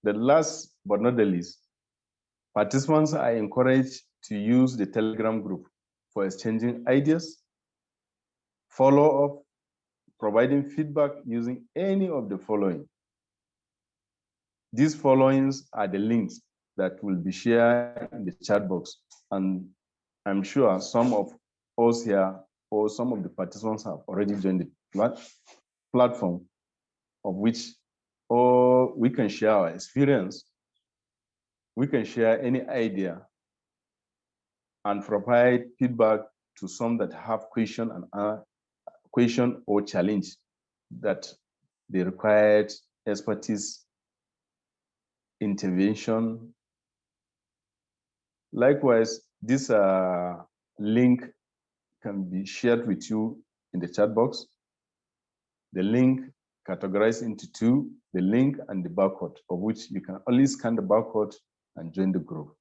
the last but not the least, participants are encouraged to use the Telegram group for exchanging ideas, follow up, providing feedback using any of the following. These followings are the links that will be shared in the chat box. And I'm sure some of us here or some of the participants have already joined the platform, of which or we can share our experience, we can share any idea and provide feedback to some that have question or challenge that they required expertise, intervention. Likewise, this link can be shared with you in the chat box. The link categorized into two, the link and the barcode, of which you can only scan the barcode and join the group.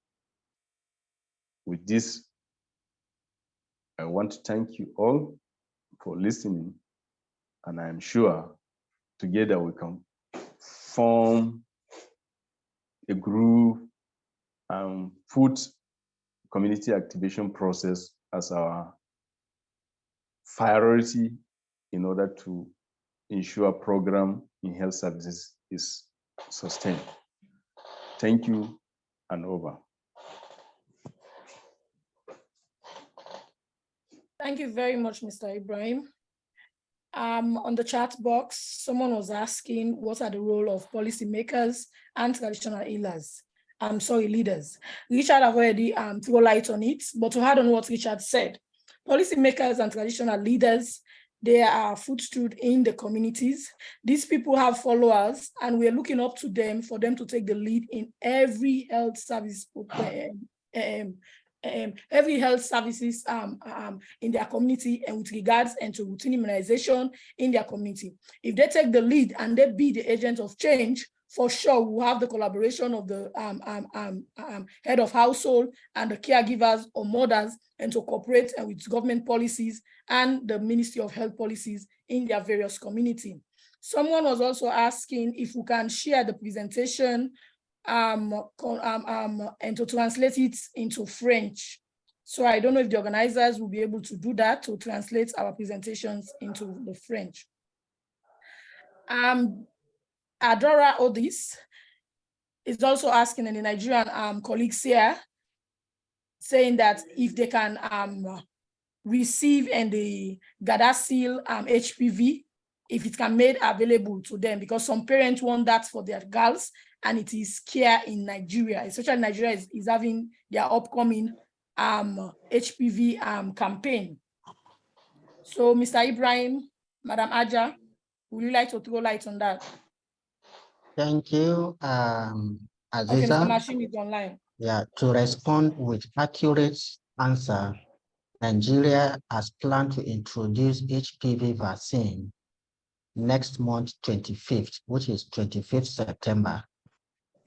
With this, I want to thank you all for listening, and I am sure together we can form a group and put community activation process as our priority in order to ensure program in health services is sustained. Thank you, and over. Thank you very much, Mr. Ibrahim. On the chat box, someone was asking what are the role of policymakers and traditional leaders. Richard have already thrown light on it, but to add on what Richard said, policymakers and traditional leaders, they are footstool in the communities. These people have followers, and we are looking up to them for them to take the lead in every health service every health services in their community and with regards and to routine immunization in their community. If they take the lead and they be the agent of change, for sure we'll have the collaboration of the head of household and the caregivers or mothers, and to cooperate with government policies and the Ministry of Health policies in their various community. Someone was also asking if we can share the presentation and to translate it into French. So I don't know if the organizers will be able to do that, to translate our presentations into the French. Adora Odis is also asking, and the Nigerian colleagues here, saying that if they can receive and the Gardasil HPV, if it can made available to them, because some parents want that for their girls, and it is scarce in Nigeria, especially Nigeria is having their upcoming HPV campaign. So Mr. Ibrahim, Madam Aja, would you like to throw light on that? Thank you, Okay, Aziza. Mr. Machine is online. Yeah, to respond with accurate answer, Nigeria has planned to introduce HPV vaccine next month, 25th, which is 25th September.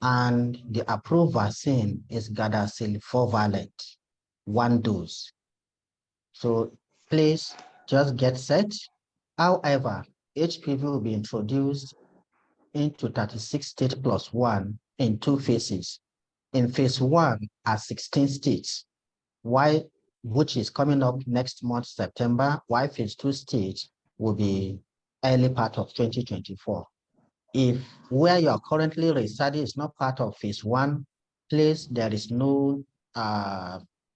And the approved vaccine is Gardasil 4-valent, 1 dose. So please just get set. However, HPV will be introduced into 36 states plus 1 in 2 phases. In phase 1 are 16 states, which is coming up next month, September, while phase 2 stage will be early part of 2024. If where you are currently residing is not part of phase 1, please, there is no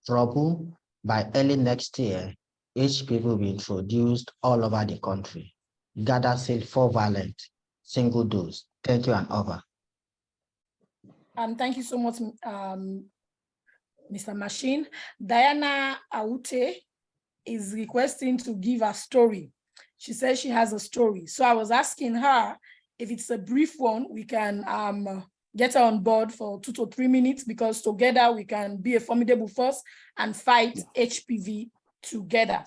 trouble. By early next year, HPV will be introduced all over the country. Gardasil 4-valent, single dose. Thank you and over. Thank you so much, Mr. Machine. Diana Aute is requesting to give a story. She says she has a story. So I was asking her if it's a brief one, we can get her on board for 2 to 3 minutes, because together we can be a formidable force and fight HPV together.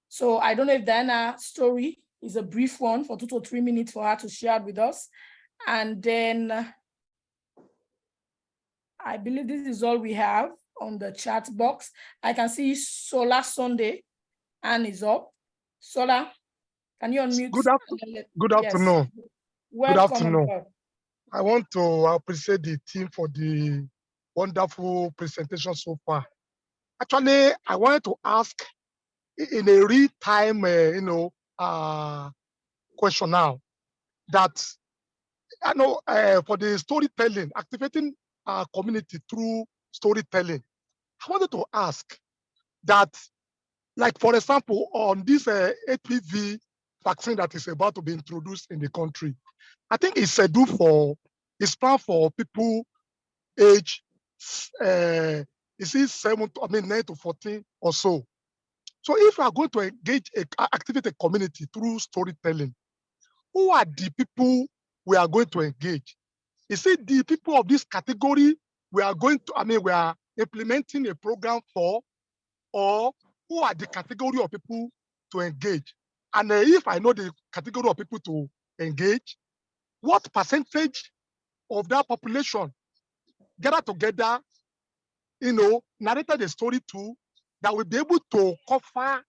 So I don't know if Diana's story is a brief one for 2 to 3 minutes for her to share with us. And then I believe this is all we have on the chat box. I can see Solar Sunday and is up. Solar, can you unmute? Good afternoon. Yes. Good afternoon. Welcome. I want to appreciate the team for the wonderful presentation so far. Actually, I wanted to ask in a real-time, question now that I know for the storytelling, activating our community through storytelling. I wanted to ask that, like, for example, on this HPV vaccine that is about to be introduced in the country, I think it's planned for people age, 9 to 14 or so. So if we are going to activate a community through storytelling, who are the people we are going to engage? Is it the people of this category we are implementing a program for, or who are the category of people to engage? And if I know the category of people to engage, what percentage of that population gather together, narrated a story to, that will be able to cover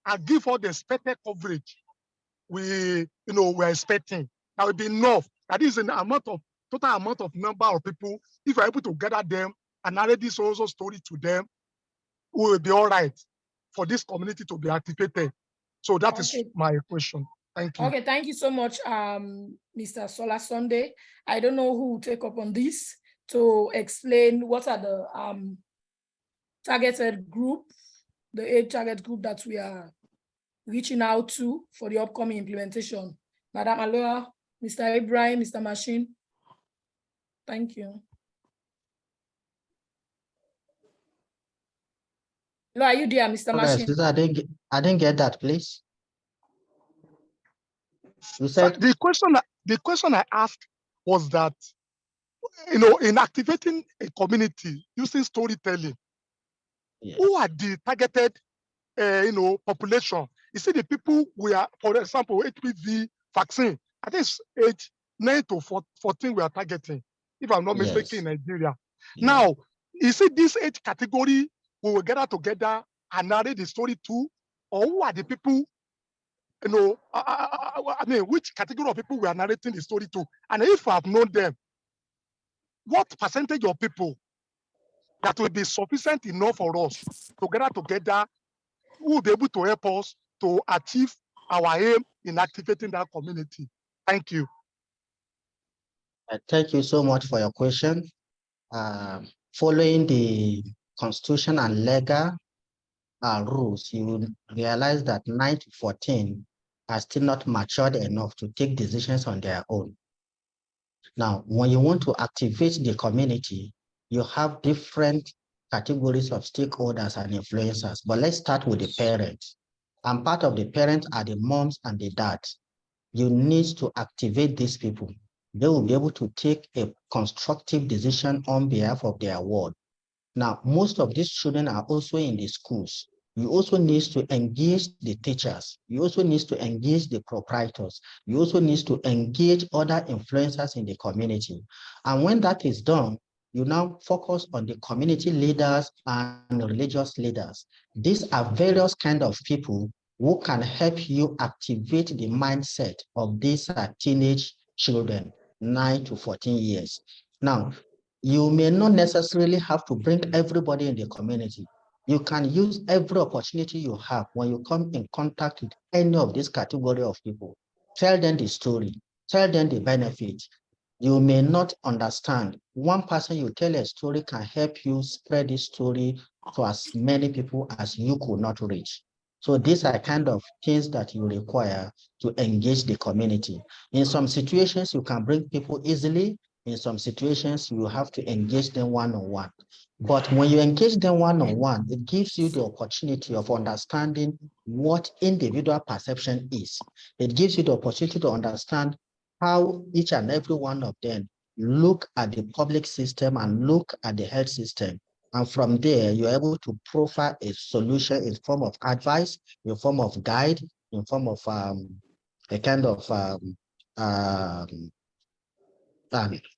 and give all the expected coverage we're expecting? That will be enough. That is an total amount of number of people. If we're able to gather them and narrate this also story to them, we will be all right for this community to be activated. So that is my question. Thank you. Okay, thank you so much, Mr. Solar Sunday. I don't know who will take up on this to explain what are the targeted group, the age target group that we are reaching out to for the upcoming implementation. Madam Aloha, Mr. Ibrahim, Mr. Machine. Thank you. Hello, are you there, Mr. Machine? I didn't get that, please. You said the question I asked was that, in activating a community using storytelling, yes, who are the targeted population? Is it the people we are, for example, HPV vaccine? I think it's age 9 to 14 we are targeting, if I'm not mistaken, in Nigeria. Yeah. Now, is it this age category we will gather together and narrate the story to, or who are the people, which category of people we are narrating the story to? And if I've known them, what percentage of people that will be sufficient enough for us to gather together who will be able to help us to achieve our aim in activating that community? Thank you. Thank you so much for your question. Following the constitution and legal rules, you will realize that 9 to 14 are still not matured enough to take decisions on their own. Now, when you want to activate the community, you have different categories of stakeholders and influencers, but let's start with the parents. And part of the parents are the moms and the dads. You need to activate these people. They will be able to take a constructive decision on behalf of their ward. Now, most of these children are also in the schools. You also need to engage the teachers. You also need to engage the proprietors. You also need to engage other influencers in the community. And when that is done, you now focus on the community leaders and religious leaders. These are various kinds of people who can help you activate the mindset of these teenage children. 9 to 14 years. Now, you may not necessarily have to bring everybody in the community. You can use every opportunity you have when you come in contact with any of this category of people. Tell them the story, tell them the benefit. You may not understand. One person you tell a story can help you spread this story to as many people as you could not reach. So these are kind of things that you require to engage the community. In some situations, you can bring people easily. In some situations, you have to engage them one-on-one. But when you engage them one-on-one, it gives you the opportunity of understanding what individual perception is. It gives you the opportunity to understand how each and every one of them look at the public system and look at the health system. And from there, you're able to profile a solution in form of advice, in form of guide, in form of a kind of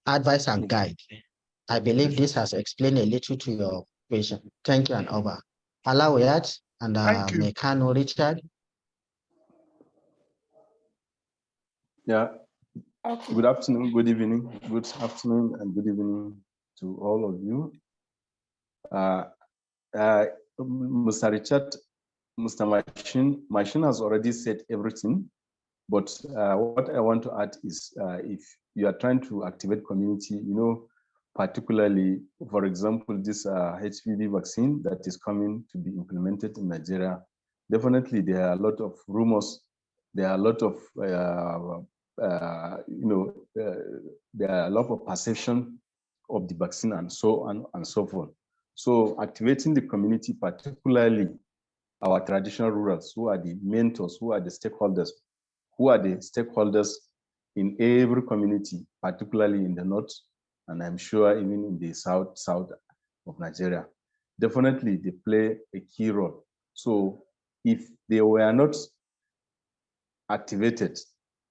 advice and guide. I believe this has explained a little to your question. Thank you and over. Alawiyat and Mekano Richard. Yeah. Okay. Good afternoon, good evening, good afternoon, and good evening to all of you. Mr. Richard, Mr. Machine has already said everything, but what I want to add is if you are trying to activate community, you know, particularly, for example, this HPV vaccine that is coming to be implemented in Nigeria, definitely there are a lot of rumors, there are a lot of, there are a lot of perception of the vaccine and so on and so forth. So activating the community, particularly our traditional rurals, who are the mentors, who are the stakeholders, in every community, particularly in the north, and I'm sure even in the south of Nigeria. Definitely they play a key role. So if they were not activated,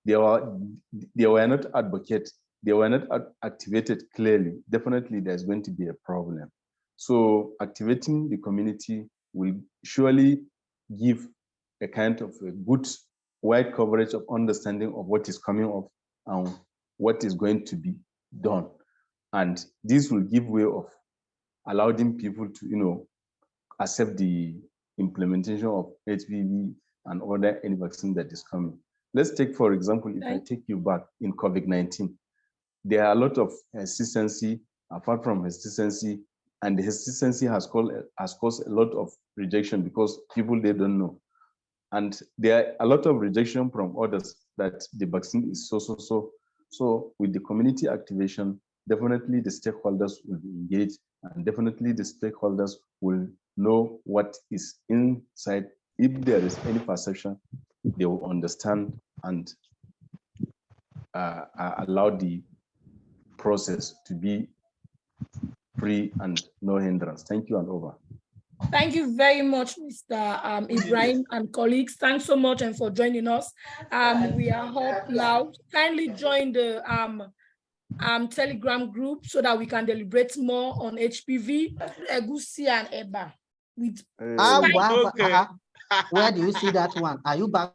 they were not advocated, they were not activated clearly, definitely there's going to be a problem. So activating the community will surely give a kind of a good wide coverage of understanding of what is coming up and what is going to be done. And this will give way of allowing people to, you know, accept the implementation of HPV and other any vaccine that is coming. Let's take, for example, if I take you back in COVID-19, there are a lot of hesitancy, apart from hesitancy, and the hesitancy has caused a lot of rejection because people, they don't know. And there are a lot of rejection from others that the vaccine is so. So with the community activation, definitely the stakeholders will be engaged, and definitely the stakeholders will know what is inside. If there is any perception, they will understand and allow the process to be free and no hindrance. Thank you and over. Thank you very much, Mr. Ibrahim and colleagues. Thanks so much and for joining us. We are up now. Kindly join the Telegram group so that we can deliberate more on HPV, Egusi, and Eba. Where do you see that one? Are you back